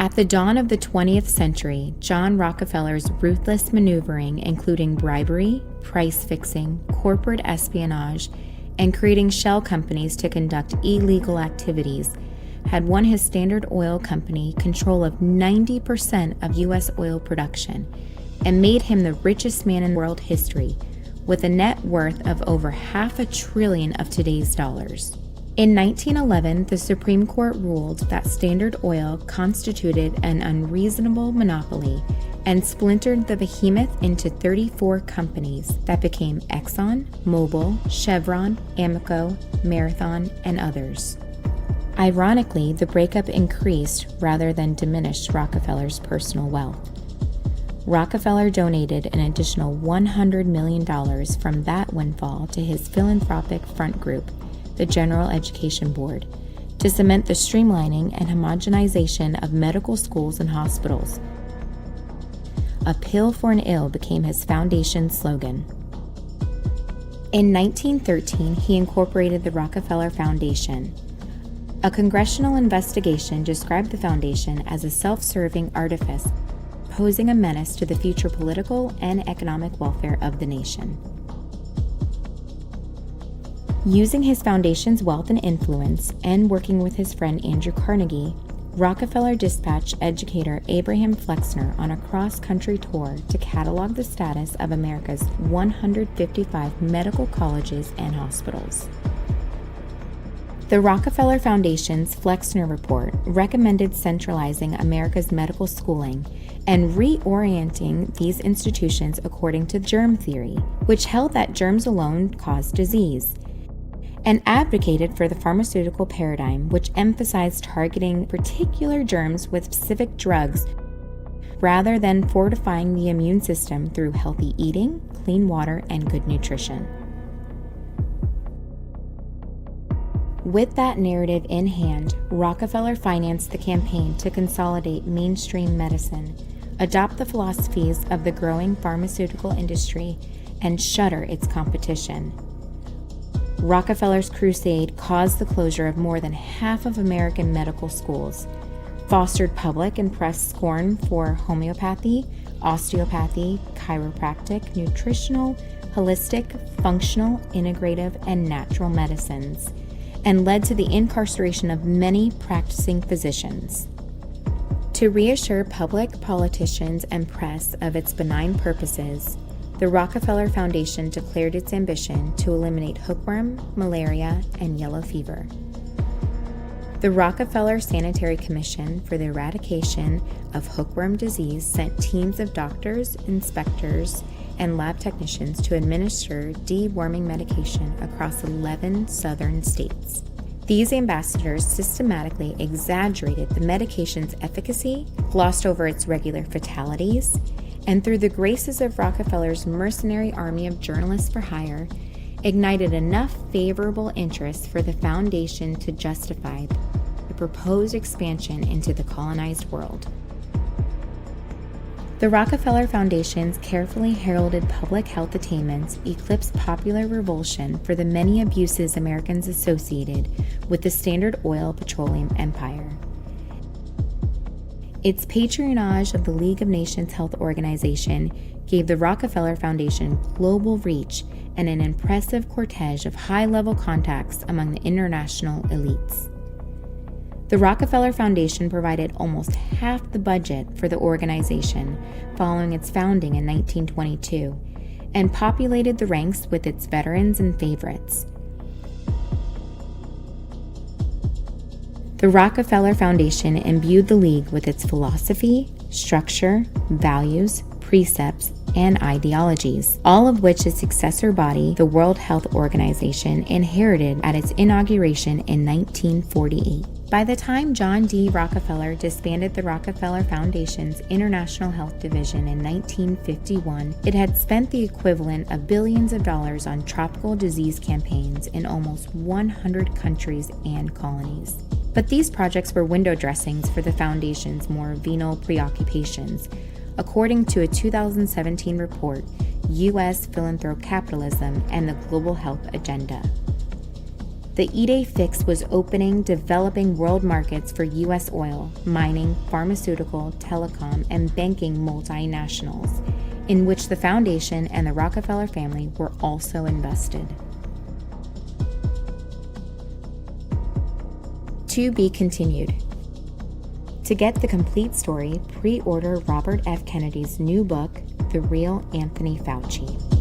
At the dawn of the 20th century, John Rockefeller's ruthless maneuvering, including bribery, price fixing, corporate espionage, and creating shell companies to conduct illegal activities, had won his Standard Oil Company control of 90% of U.S. oil production and made him the richest man in world history, with a net worth of over $500 billion of today's dollars. In 1911, the Supreme Court ruled that Standard Oil constituted an unreasonable monopoly and splintered the behemoth into 34 companies that became Exxon, Mobil, Chevron, Amoco, Marathon, and others. Ironically, the breakup increased rather than diminished Rockefeller's personal wealth. Rockefeller donated an additional $100 million from that windfall to his philanthropic front group, the General Education Board, to cement the streamlining and homogenization of medical schools and hospitals. A pill for an ill became his foundation slogan. In 1913, he incorporated the Rockefeller Foundation. A congressional investigation described the foundation as a self-serving artifice, posing a menace to the future political and economic welfare of the nation. Using his foundation's wealth and influence, and working with his friend Andrew Carnegie, Rockefeller dispatched educator Abraham Flexner on a cross-country tour to catalog the status of America's 155 medical colleges and hospitals. The Rockefeller Foundation's Flexner Report recommended centralizing America's medical schooling and reorienting these institutions according to germ theory, which held that germs alone cause disease, and advocated for the pharmaceutical paradigm, which emphasized targeting particular germs with specific drugs rather than fortifying the immune system through healthy eating, clean water, and good nutrition. With that narrative in hand, Rockefeller financed the campaign to consolidate mainstream medicine, adopt the philosophies of the growing pharmaceutical industry, and shutter its competition. Rockefeller's crusade caused the closure of more than half of American medical schools, fostered public and press scorn for homeopathy, osteopathy, chiropractic, nutritional, holistic, functional, integrative, and natural medicines, and led to the incarceration of many practicing physicians. To reassure public, politicians, and press of its benign purposes, the Rockefeller Foundation declared its ambition to eliminate hookworm, malaria, and yellow fever. The Rockefeller Sanitary Commission for the Eradication of Hookworm Disease sent teams of doctors, inspectors, and lab technicians to administer deworming medication across 11 southern states. These ambassadors systematically exaggerated the medication's efficacy, glossed over its regular fatalities, and through the graces of Rockefeller's mercenary army of journalists for hire, ignited enough favorable interest for the foundation to justify the proposed expansion into the colonized world. The Rockefeller Foundation's carefully heralded public health attainments eclipsed popular revulsion for the many abuses Americans associated with the Standard Oil Petroleum Empire. Its patronage of the League of Nations Health Organization gave the Rockefeller Foundation global reach and an impressive cortege of high-level contacts among the international elites. The Rockefeller Foundation provided almost half the budget for the organization following its founding in 1922 and populated the ranks with its veterans and favorites. The Rockefeller Foundation imbued the League with its philosophy, structure, values, precepts, and ideologies, all of which its successor body, the World Health Organization, inherited at its inauguration in 1948. By the time John D. Rockefeller disbanded the Rockefeller Foundation's International Health Division in 1951, it had spent the equivalent of billions of dollars on tropical disease campaigns in almost 100 countries and colonies. But these projects were window dressings for the Foundation's more venal preoccupations, according to a 2017 report, U.S. Philanthropic Capitalism and the Global Health Agenda. The E-Day fix was opening developing world markets for U.S. oil, mining, pharmaceutical, telecom, and banking multinationals, in which the foundation and the Rockefeller family were also invested. To be continued. To get the complete story, pre-order Robert F. Kennedy's new book, The Real Anthony Fauci.